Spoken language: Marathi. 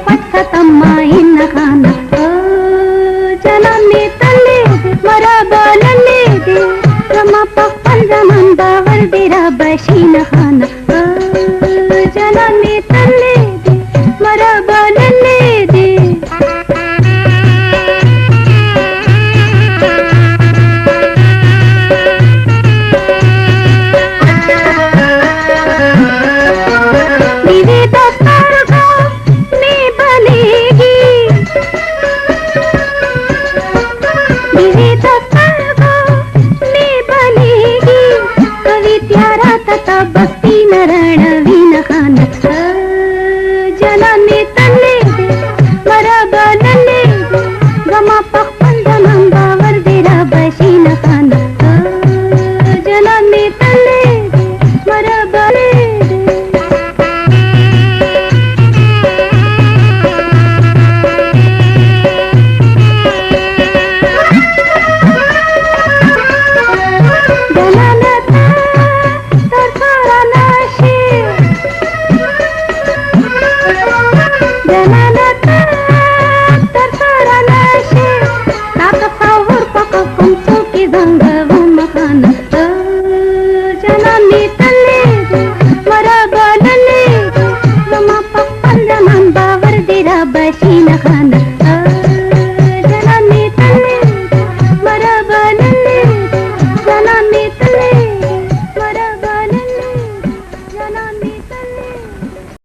ಪಟ್ಕತಮ್ಮ ಇನ್ನ ಖಾನ ಜನಮಿ ತಲ್ಲಿ ಮರಬಲಲ್ಲಿ ರಮ ಪಪ್ಪಂದ ಮಂದ ವರ್ದಿರ ಬಶೀನ ಖಾನ ಜನಮಿ ತಲ್ಲಿ ಮರಬಲಲ್ಲಿ भक्ति नरण वीन खान जननी तल्ले मरबलले गमा पखंद नंदा वर्दिरा बशीन खान जननी तल्ले मरबले जननी तल्ले मरबलले गमा पखंद नंदा वर्दिरा बशीन खान